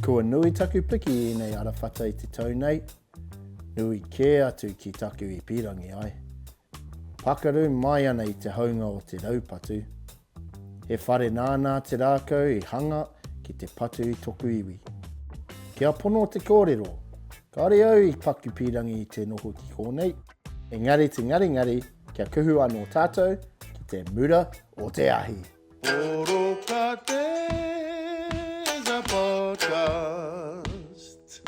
Kua nui taku piki I nei arawhata I te tau nei, nui kē atu ki taku I pirangi ai. Pakaru mai ana I te haunga o te raupatu. He whare nāna te rākau I hanga ki te patu I toku iwi. Kia pono te kōrero, kāre au I paku pirangi I te noho ki konei, engari te ngari, kia kuhu anō tātou ki te mura o te ahi. Porokate is a podcast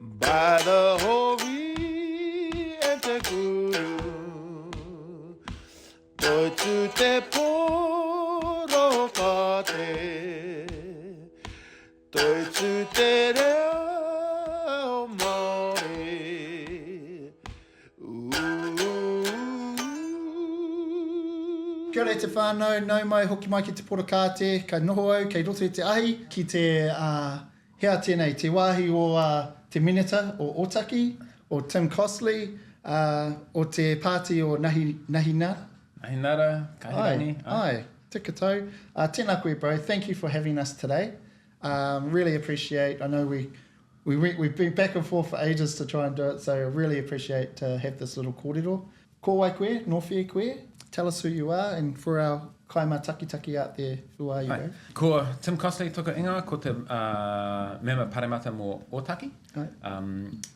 by the Hori and te kuru. Toi tu te porokate, toi tu te reo Māori. Kia ora te whānau, nau mai hoki mai ki te Porokate, ka noho au, kei roto I te ahi, ki te hea tēnei, te wāhi o te minita o Otaki, o Tim Costley, o te pāti o Nahinara. Nahinara, kahirani. Ai, tika tau. Tēnā koe, bro. Thank you for having us today. Really appreciate, I know we've been back and forth for ages to try and do it, so I really appreciate to have this little kōrero. Ko wai koe, no whia koe. Tell us who you are, and for our kaima taki out there, who are you, bro? Ko Tim Costley toka inga, ko te mema paremata mō Otaki.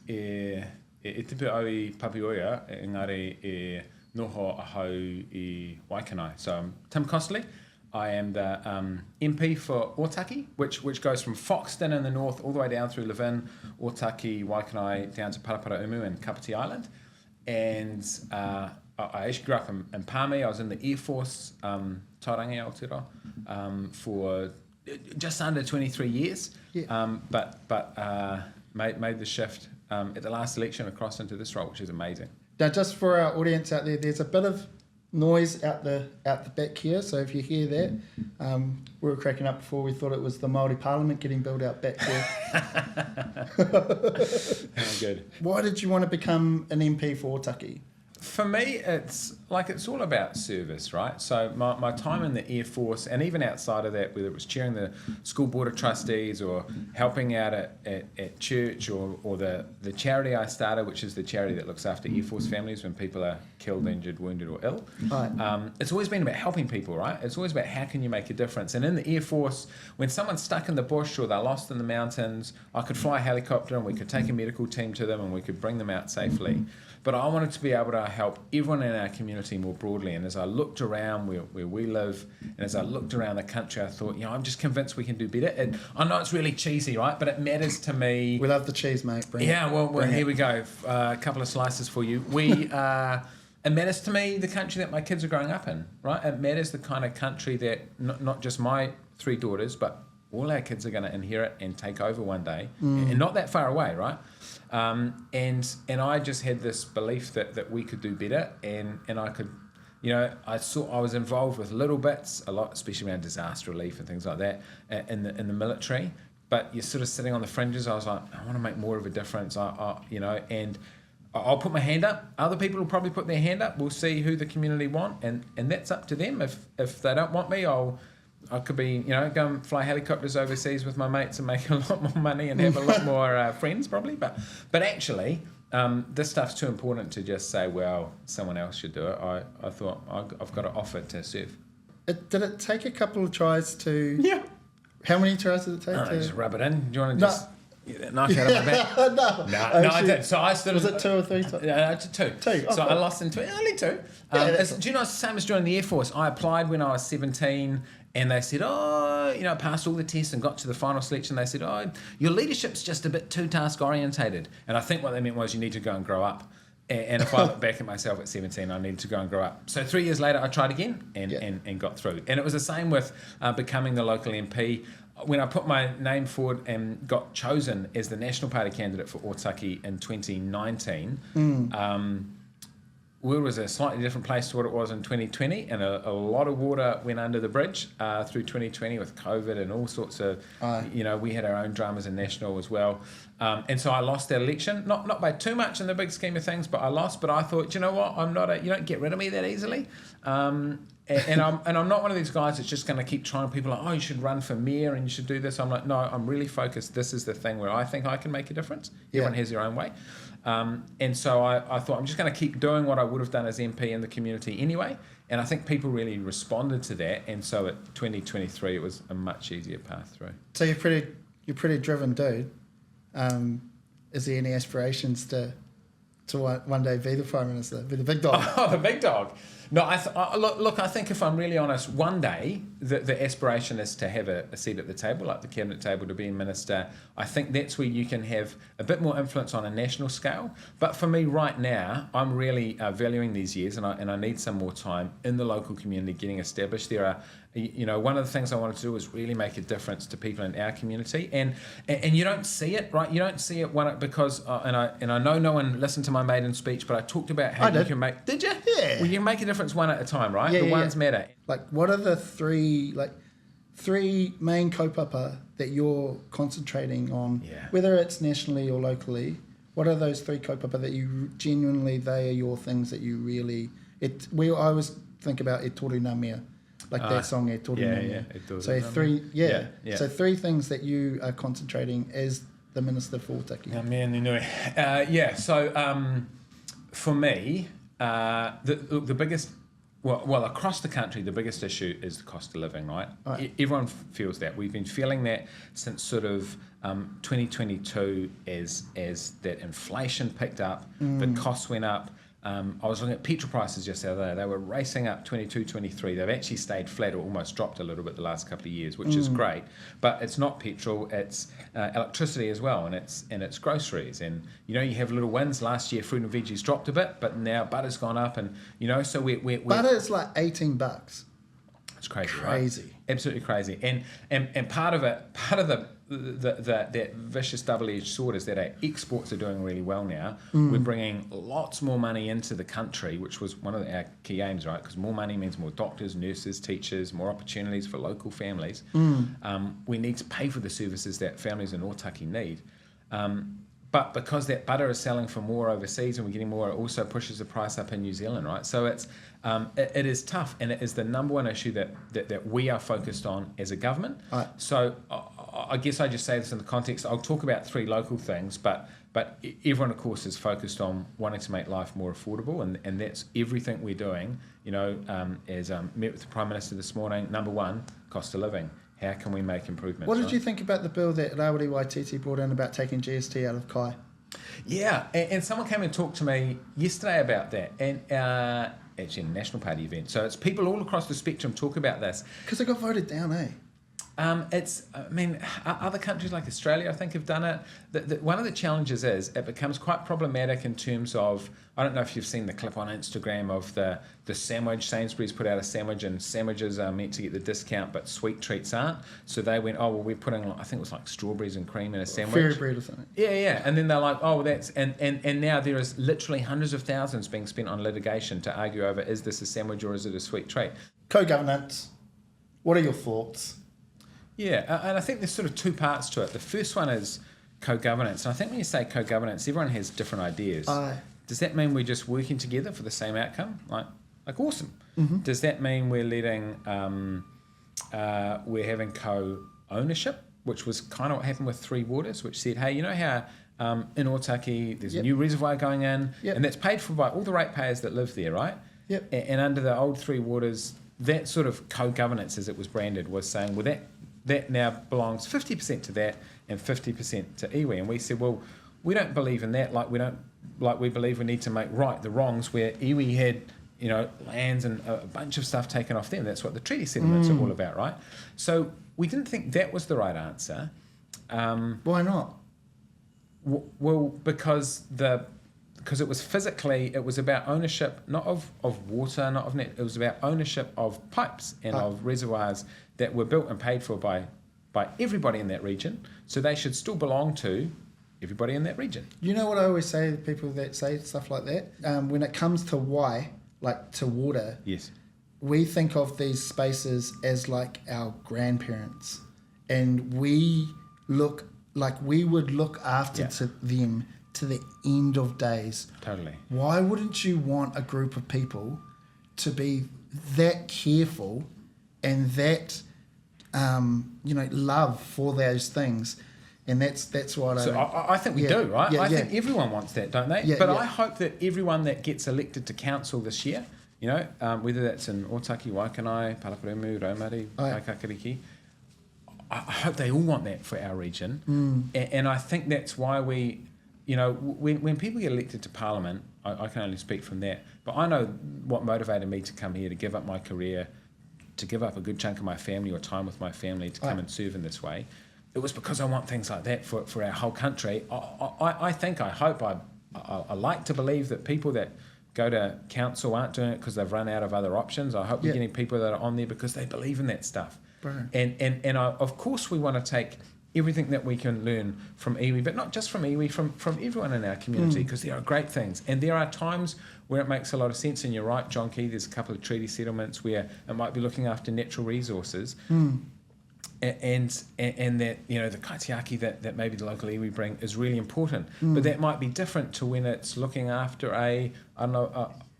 E tipu au I Papioia, engari e noho ahau I Waikanai. So I'm Tim Costley. I am the MP for Otaki, which goes from Foxton in the north all the way down through Levin, Otaki, Waikanai, down to Parapara Umu and Kāpiti Island. And I actually grew up in Pāmi. I was in the Air Force, Tairangi Aotearoa, for just under 23 years. Yeah. But made the shift at the last election across into this role, which is amazing. Now, just for our audience out there, there's a bit of noise out the back here, so if you hear that, we were cracking up before. We thought it was the Māori Parliament getting built out back there. Good. Why did you want to become an MP for Otaki? For me, it's all about service, right? So my time in the Air Force, and even outside of that, whether it was chairing the school board of trustees or helping out at church or the charity I started, which is the charity that looks after Air Force families when people are killed, injured, wounded or ill. Right. It's always been about helping people, right? It's always about how can you make a difference. And in the Air Force, when someone's stuck in the bush or they're lost in the mountains, I could fly a helicopter and we could take a medical team to them and we could bring them out safely. But I wanted to be able to help everyone in our community more broadly. And as I looked around where we live, and as I looked around the country, I thought, I'm just convinced we can do better. I know it's really cheesy, right? But it matters to me. We love the cheese, mate. Bring it. Bring here it. We go. A couple of slices for you. It matters to me the country that my kids are growing up in, right? It matters the kind of country that not just my 3 daughters, but all our kids are going to inherit and take over one day, and not that far away, right? And I just had this belief that we could do better, and I could, I was involved with little bits a lot, especially around disaster relief and things like that in the military. But you're sort of sitting on the fringes. I was like, I want to make more of a difference. And I'll put my hand up. Other people will probably put their hand up. We'll see who the community want, and that's up to them. If they don't want me, I could be, go and fly helicopters overseas with my mates and make a lot more money and have a lot more friends probably. But actually, this stuff's too important to just say, well, someone else should do it. I thought I've got to offer to serve. Did it take a couple of tries to... Yeah. How many tries did it take? Just rub it in. Do you want to just... Get that knife out of my back? No, I did. So I stood. Was it 2 or 3 times? No, 2. Oh, so cool. I lost in 2. Only 2. Do you know it's the same as joining the Air Force? I applied when I was 17, and they said, I passed all the tests and got to the final selection. They said, your leadership's just a bit too task orientated. And I think what they meant was you need to go and grow up. And if I look back at myself at 17, I needed to go and grow up. So 3 years later, I tried again and got through. And it was the same with becoming the local MP. When I put my name forward and got chosen as the National Party candidate for Otaki in 2019, world was a slightly different place to what it was in 2020, and a lot of water went under the bridge through 2020 with COVID and all sorts of, we had our own dramas in National as well. And so I lost that election, not by too much in the big scheme of things, but I lost. But I thought, you know what, I'm not you don't get rid of me that easily. And I'm not one of these guys that's just going to keep trying. People are like, oh, you should run for mayor and you should do this. I'm like, no, I'm really focused. This is the thing where I think I can make a difference. Everyone has their own way. And so I thought I'm just going to keep doing what I would have done as MP in the community anyway. And I think people really responded to that. And so at 2023, it was a much easier path through. So you're pretty driven dude. Is there any aspirations to one day be the Prime Minister, be the big dog? Oh, the big dog. No, look, I think if I'm really honest, one day the aspiration is to have a seat at the table, like the cabinet table, to be a minister. I think that's where you can have a bit more influence on a national scale. But for me right now, I'm really valuing these years, and I need some more time in the local community getting established. There are, one of the things I wanted to do was really make a difference to people in our community, and you don't see it, right? You don't see it because and I know no one listened to my maiden speech, but I talked about how you can make. Did you? Yeah. Well, you can make a difference one at a time, right? Yeah, the ones matter. Like, what are the three main kaupapa that you're concentrating on, whether it's nationally or locally? What are those three kaupapa that you genuinely, they are your things that you really... I always think about E toru ngā mea, like that song, E toru ngā mea. So so three things that you are concentrating as the Minister for Taki. Ngā mea ninui. So for me, the biggest... Well, across the country, the biggest issue is the cost of living, right? Everyone feels that. We've been feeling that since sort of 2022 as that inflation picked up, the costs went up. I was looking at petrol prices just the other day. They were racing up 22, 23. They've actually stayed flat or almost dropped a little bit the last couple of years, which is great. But it's not petrol, it's electricity as well, and it's groceries. And, you have little wins. Last year, fruit and veggies dropped a bit, but now butter's gone up. And, so we're Butter's like $18. It's crazy, right? Absolutely crazy. And part of that vicious double-edged sword is that our exports are doing really well now. We're bringing lots more money into the country, which was one of our key aims, right? Because more money means more doctors, nurses, teachers, more opportunities for local families. We need to pay for the services that families in Otaki need. But because that butter is selling for more overseas and we're getting more, it also pushes the price up in New Zealand, right? So it is tough, and it is the number one issue that we are focused on as a government. Right. So I guess I just say this in the context, I'll talk about three local things, but everyone, of course, is focused on wanting to make life more affordable, and that's everything we're doing. As met with the Prime Minister this morning, number one, cost of living. How can we make improvements? What did you think about the bill that Rawiri Waititi brought in about taking GST out of Kai? Yeah, and someone came and talked to me yesterday about that, and actually a National Party event. So it's people all across the spectrum talk about this. Because it got voted down, eh? Other countries like Australia, I think, have done it. One of the challenges is it becomes quite problematic in terms of, I don't know if you've seen the clip on Instagram of the sandwich. Sainsbury's put out a sandwich, and sandwiches are meant to get the discount, but sweet treats aren't. So they went, we're putting, I think it was like strawberries and cream in a sandwich. Fairy bread or something. Yeah. And then they're like, that's, and now there is literally hundreds of thousands being spent on litigation to argue over, is this a sandwich or is it a sweet treat? Co-governance, what are your thoughts? Yeah, and I think there's sort of two parts to it. The first one is co-governance. And I think when you say co-governance, everyone has different ideas. Does that mean we're just working together for the same outcome? Like awesome. Mm-hmm. Does that mean we're letting, we're having co-ownership, which was kind of what happened with Three Waters, which said, hey, how in Otaki there's a new reservoir going in, and that's paid for by all the ratepayers that live there, right? Yep. And under the old Three Waters, that sort of co-governance, as it was branded, was saying, well, that now belongs 50% to that and 50% to iwi. And we said, well, we don't believe in that. We believe we need to make right the wrongs where iwi had, lands and a bunch of stuff taken off them. That's what the treaty settlements are all about, right? So we didn't think that was the right answer. Why not? Well, because it was physically, it was about ownership, not of water, not of net. It was about ownership of pipes and of reservoirs that were built and paid for by everybody in that region. So they should still belong to everybody in that region. You know what I always say to people that say stuff like that? When it comes to why, like to water, yes, we think of these spaces as like our grandparents, and we would look after to them to the end of days. Totally. Why wouldn't you want a group of people to be that careful and that love for those things. And that's what I think we do, right? I think everyone wants that, don't they? Yeah, but yeah. I hope that everyone that gets elected to council this year, whether that's in Otaki, Waikanai, Paraparaumu, Raumati, Kakariki, I hope they all want that for our region. And I think that's why we, when people get elected to Parliament, I can only speak from that, but I know what motivated me to come here, to give up my career, to give up a good chunk of my family or time with my family to come and serve in this way. It was because I want things like that for our whole country. I like to believe that people that go to council aren't doing it because they've run out of other options. I hope we're getting people that are on there because they believe in that stuff. Brilliant. And of course we want to take everything that we can learn from iwi, but not just from iwi, from everyone in our community, because there are great things. And there are times where it makes a lot of sense, and you're right, John Key, there's a couple of treaty settlements where it might be looking after natural resources. And that, the kaitiaki that maybe the local iwi bring is really important. But that might be different to when it's looking after a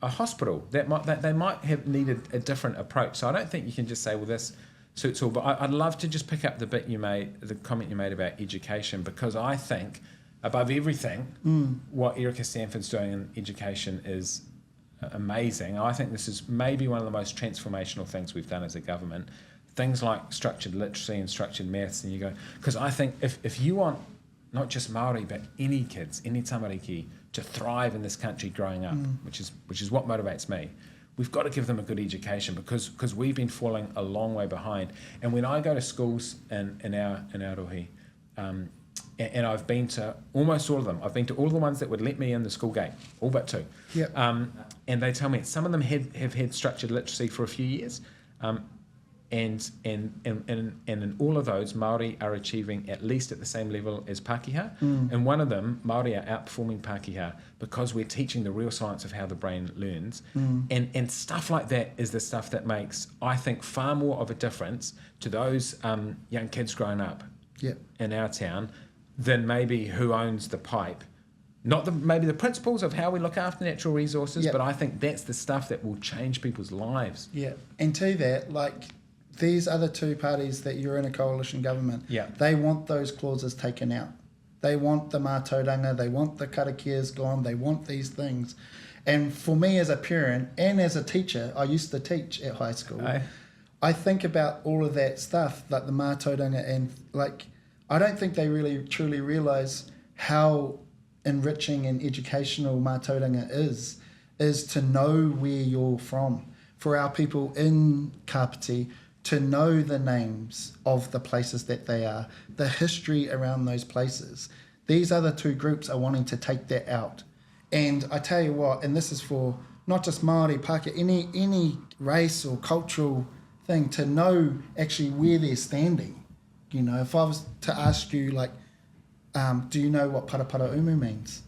hospital. They might have needed a different approach. So I don't think you can just say, well, this suits all. But I'd love to just pick up the comment you made about education, because I think above everything, what Erica Sanford's doing in education is amazing. I think this is maybe one of the most transformational things we've done as a government. Things like structured literacy and structured maths, and you go, because I think if you want not just Māori but any kids, any tamariki to thrive in this country growing up, which is what motivates me, we've got to give them a good education, because we've been falling a long way behind. And when I go to schools in our rohi, and I've been to almost all of them. I've been to all the ones that would let me in the school gate, all but two. Yep. And they tell me some of them have had structured literacy for a few years. And in all of those, Māori are achieving at least at the same level as Pākehā. And one of them, Māori are outperforming Pākehā because we're teaching the real science of how the brain learns. And stuff like that is the stuff that makes, I think, far more of a difference to those young kids growing up in our town than maybe who owns the pipe. Not maybe the principles of how we look after natural resources, but I think that's the stuff that will change people's lives. Yeah, and to that, these other two parties that you're in a coalition government, they want those clauses taken out. They want the mātauranga, they want the karakias gone, they want these things. And for me as a parent and as a teacher, I used to teach at high school, I think about all of that stuff, like the mātauranga, and I don't think they really truly realise how enriching and educational mātauranga is to know where you're from. For our people in Kāpiti, to know the names of the places that they are, the history around those places. These other two groups are wanting to take that out. And I tell you what, and this is for not just Māori, Pākehā, any race or cultural thing, to know actually where they're standing. If I was to ask you, do you know what Paraparaumu means?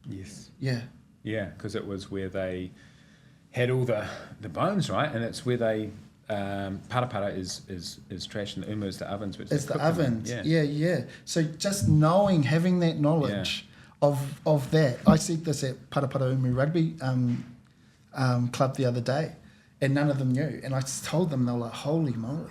Yes. Yeah. Yeah, because it was where they had all the bones, right? And it's where they... Parapara is trash, and the umu is the ovens. Which it's the ovens. Yeah. So just knowing, having that knowledge of that. I said this at Parapara Umu Rugby club the other day, and none of them knew. And I just told them, they were like, holy moly,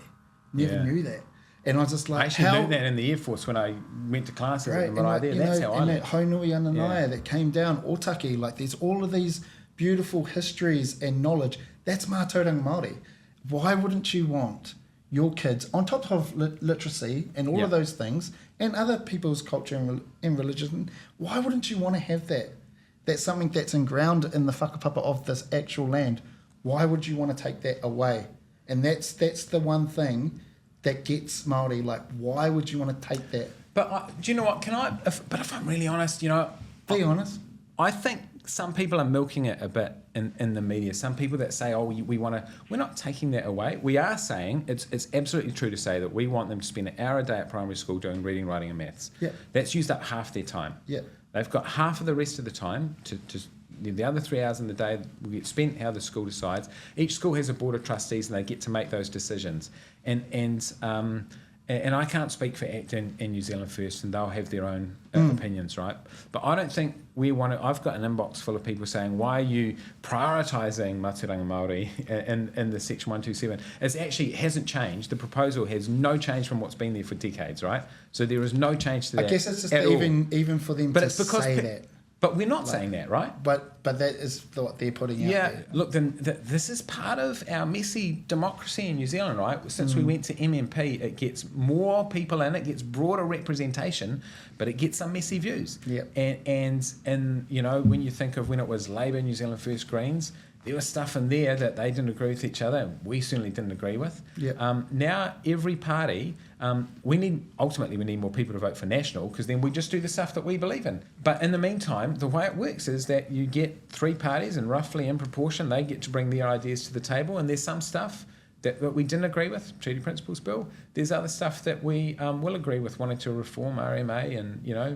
never knew that. And I was just like, I actually learned that in the Air Force when I went to classes at the Marae there. That's how I learned. And that Haunui Ananaya that came down, Otaki, there's all of these beautiful histories and knowledge. That's mātauranga Māori. Why wouldn't you want your kids, on top of literacy and all of those things, and other people's culture and religion, why wouldn't you want to have that? That's something that's engrounded in the whakapapa of this actual land. Why would you want to take that away? And that's the one thing that gets Māori, why would you want to take that? But do you know what, if I'm really honest, Be honest. I think some people are milking it a bit in the media. Some people that say, we're not taking that away. We are saying, it's absolutely true to say that we want them to spend an hour a day at primary school doing reading, writing and maths. Yeah. That's used up half their time. Yeah. They've got half of the rest of the time to the other 3 hours in the day will get spent how the school decides. Each school has a board of trustees and they get to make those decisions. And and I can't speak for ACT and New Zealand First, and they'll have their own opinions, right? But I don't think we want to. I've got an inbox full of people saying, "Why are you prioritising Mātauranga Māori in the Section 127?" It actually hasn't changed. The proposal has no change from what's been there for decades, right? So there is no change to that. I guess it's just at all. even for them But to it's because say that. But we're not saying that, right? But that is what they're putting out there. Look, then this is part of our messy democracy in New Zealand, right? Since we went to MMP, it gets more people in, it gets broader representation, but it gets some messy views. Yep. And you know, when you think of when it was Labour, New Zealand First, Greens, there was stuff in there that they didn't agree with each other, and we certainly didn't agree with. Yep. Now every party, we need more people to vote for National, because then we just do the stuff that we believe in. But in the meantime, the way it works is that you get three parties, and roughly in proportion, they get to bring their ideas to the table, and there's some stuff that we didn't agree with, Treaty Principles Bill. There's other stuff that we will agree with, wanting to reform RMA, and you know,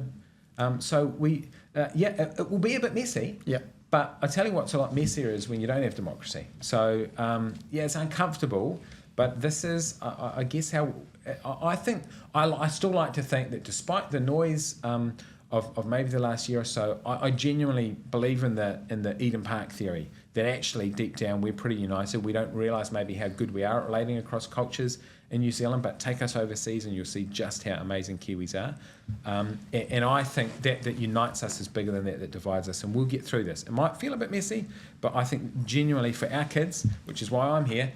so we, it will be a bit messy. Yeah. But I tell you what's a lot messier is when you don't have democracy. So, it's uncomfortable, but this is, I guess, how I think, I still like to think that despite the noise of maybe the last year or so, I genuinely believe in the Eden Park theory, that actually deep down we're pretty united. We don't realise maybe how good we are at relating across cultures in New Zealand, but take us overseas and you'll see just how amazing Kiwis are. And I think that unites us is bigger than that divides us, and we'll get through this. It might feel a bit messy, but I think genuinely for our kids, which is why I'm here,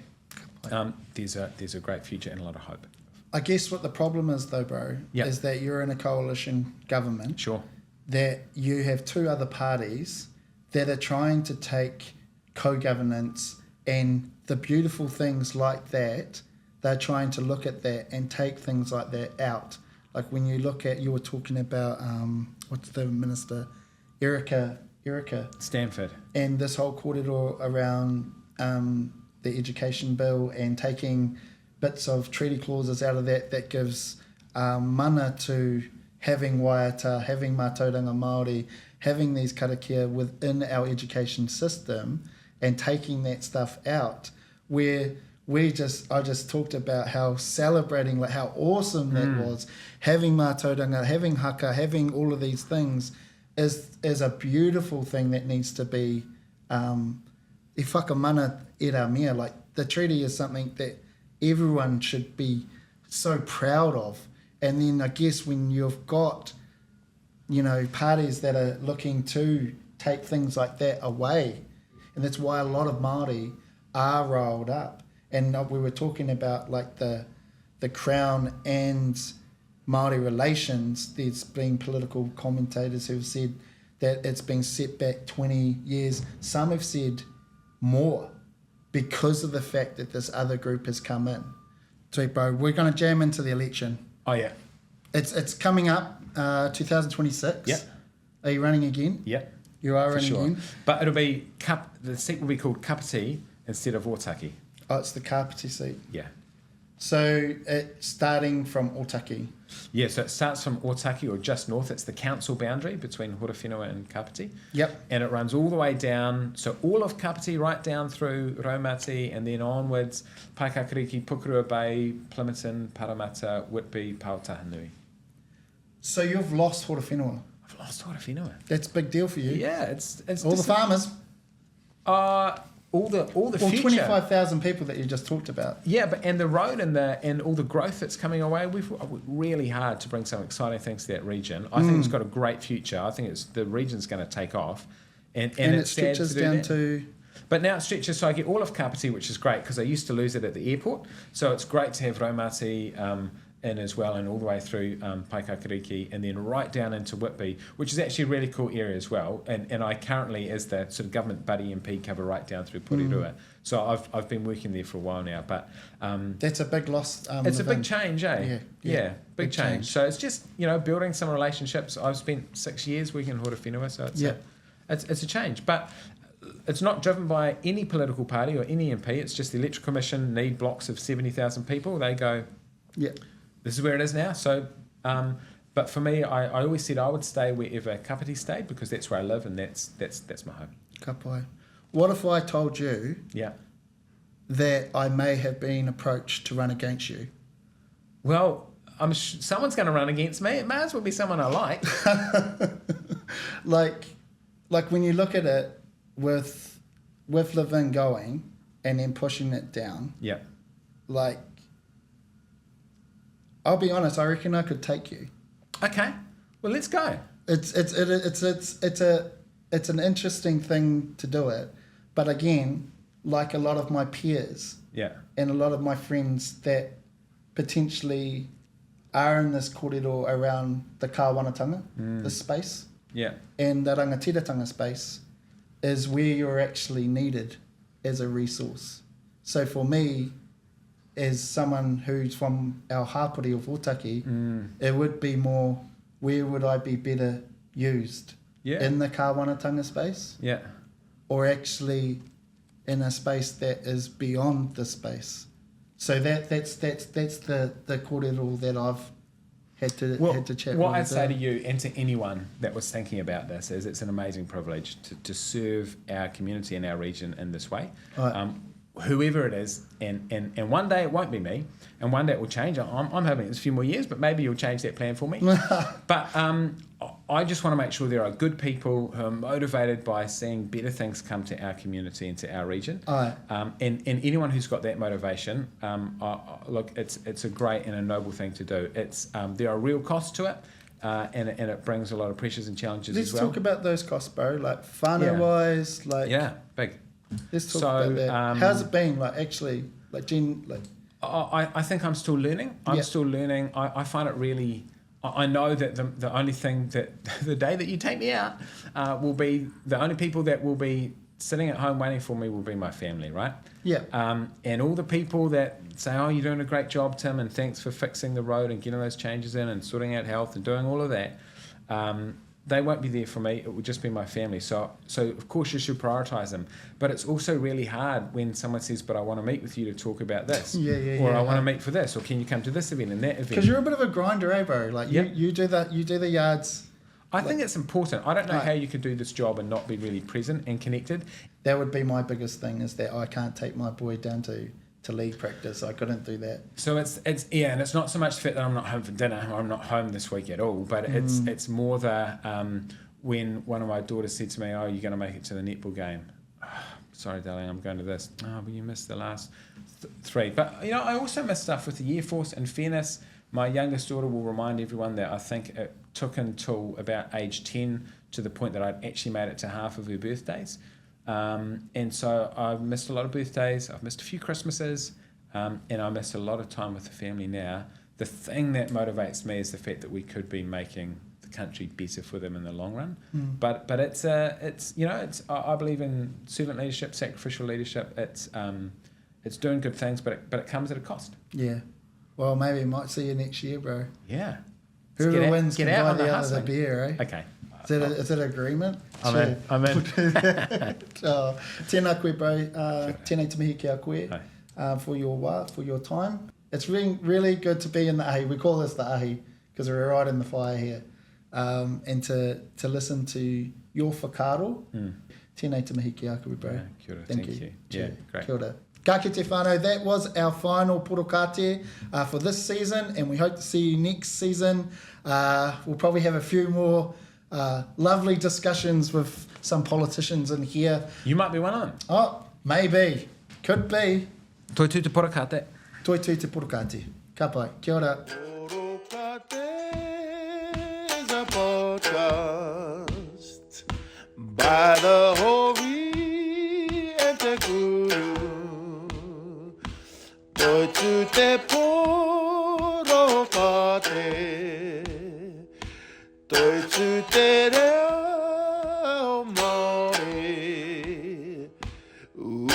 there's a great future and a lot of hope. I guess what the problem is, though, bro, is that you're in a coalition government. Sure. That you have two other parties that are trying to take co-governance and the beautiful things like that. They're trying to look at that and take things like that out. Like when you look at, you were talking about, what's the minister? Erica Stanford. And this whole kōrero around the education bill and taking bits of treaty clauses out of that gives mana to having waiata, having mātauranga Māori, having these karakia within our education system, and taking that stuff out, where I just talked about how celebrating, like how awesome that was, having mātauranga, having haka, having all of these things is a beautiful thing that needs to be e whakamana e rā mea. Like the treaty is something that everyone should be so proud of. And then I guess when you've got, you know, parties that are looking to take things like that away, and that's why a lot of Māori are riled up. And we were talking about like the Crown and Māori relations. There's been political commentators who have said that it's been set back 20 years. Some have said more, because of the fact that this other group has come in. Sweet, bro, we're going to jam into the election. Oh, yeah. It's coming up, 2026. Yep. Are you running again? Yep. You are running sure. again? But it'll be, the seat will be called Kāpiti instead of Otaki. Oh, it's the Kāpiti seat. Yeah. So it's starting from Otaki. Yeah, so it starts from Otaki, or just north. It's the council boundary between Horowhenua and Kāpiti. Yep. And it runs all the way down, so all of Kāpiti right down through Raumati, and then onwards, Paikakariki, Pukurua Bay, Plimerton, Parramatta, Whitby, Paotahanui. So you've lost Horowhenua. I've lost Horowhenua. That's a big deal for you. Yeah, it's all the farmers. All the future. 25,000 people that you just talked about. Yeah, but and the road and all the growth that's coming away, we've worked really hard to bring some exciting things to that region. I think it's got a great future. I think the region's going to take off, and it stretches down to. But now it stretches, so I get all of Kāpiti, which is great because I used to lose it at the airport. So it's great to have Raumati in as well, and all the way through Paikakariki, and then right down into Whitby, which is actually a really cool area as well. And I currently, as the sort of government buddy MP, cover right down through Porirua. So I've been working there for a while now. But that's a big loss. It's a big change, eh? Yeah, big change. So it's just, you know, building some relationships. I've spent 6 years working in Horowhenua, so it's a change. But it's not driven by any political party or any MP. It's just the Electoral Commission need blocks of 70,000 people. They go, this is where it is now. So, but for me, I always said I would stay wherever Kāpiti stayed, because that's where I live, and that's my home. Ka pai. What if I told you that I may have been approached to run against you? Well, someone's going to run against me. It may as well be someone I like. like when you look at it with Levin going and then pushing it down, Yeah. like, I'll be honest, I reckon I could take you. Okay. Well, let's go. It's an interesting thing to do it, but again, like a lot of my peers Yeah. and a lot of my friends that potentially are in this kōrero around the kāwanatanga, the space, Yeah. and the rangatiratanga space is where you're actually needed as a resource. So for me, as someone who's from our hapori of Otaki, it would be more, where would I be better used? Yeah. In the kāwanatanga space, Yeah. or actually in a space that is beyond the space? So that's the kōrero that I've had to chat What with I'd say to you and to anyone that was thinking about this is it's an amazing privilege to serve our community and our region in this way. Right. Whoever it is, and one day it won't be me, and one day it will change. I'm hoping it's a few more years, but maybe you'll change that plan for me. But I just want to make sure there are good people who are motivated by seeing better things come to our community and to our region. Aye. And anyone who's got that motivation, look, it's a great and a noble thing to do. There are real costs to it, and it brings a lot of pressures and challenges Let's as well. talk about those costs, bro. Like whānau-wise, like Yeah, big. let's talk about that. How's it been? Like actually, like Jen, like I think I'm still learning. I'm still learning. I find it really. I know that the only thing that the day that you take me out will be the only people that will be sitting at home waiting for me will be my family, right? yeah, And all the people that say, "Oh, you're doing a great job, Tim, and thanks for fixing the road and getting those changes in and sorting out health and doing all of that." They won't be there for me. It will just be my family. So of course you should prioritise them. But it's also really hard when someone says, "But I want to meet with you to talk about this," or "I want to meet for this," or "Can you come to this event and that event?" because you're a bit of a grinder, eh, bro? Like you do the yards. I think it's important. I don't know how you could do this job and not be really present and connected. That would be my biggest thing, is that I can't take my boy down to league practice. I couldn't do that. So it's and it's not so much the fact that I'm not home for dinner or I'm not home this week at all, but it's more the when one of my daughters said to me, "Oh, you're going to make it to the netball game." "Sorry, darling, I'm going to this." "Oh, but you missed the last three." But I also miss stuff with the Air Force. In fairness, my youngest daughter will remind everyone that I think it took until about age 10 to the point that I'd actually made it to half of her birthdays. And so I've missed a lot of birthdays, I've missed a few Christmases, and I missed a lot of time with the family now. The thing that motivates me is the fact that we could be making the country better for them in the long run. But it's I believe in servant leadership, sacrificial leadership. It's doing good things, but it comes at a cost. Yeah. Well, maybe I might see you next year, bro. Yeah. Whoever wins get can out buy on the the other hustling. the beer, eh? Okay. Is it an agreement? I'm in. Tēnā koe, bro. Tēnei te mihi ki a koe for your time. It's really good to be in the ahi. We call this the ahi because we're right in the fire here. And to listen to your whakaaro. Tēnei te mihi ki a koe, bro. Yeah, kia ora. Thank you. Yeah, Cheers. great. Kia ora. Ka kite whānau, that was our final porokate for this season, and we hope to see you next season. We'll probably have a few more lovely discussions with some politicians in here. You might be one of them. Oh, maybe. Could be. Toi tū te Porokate. Toi tū te porokate. Ka pai. Kia ora. Porokate is a podcast by the Hori and te Kuru. Toi tū te porokate, toi tū te reo Māori. Ooh.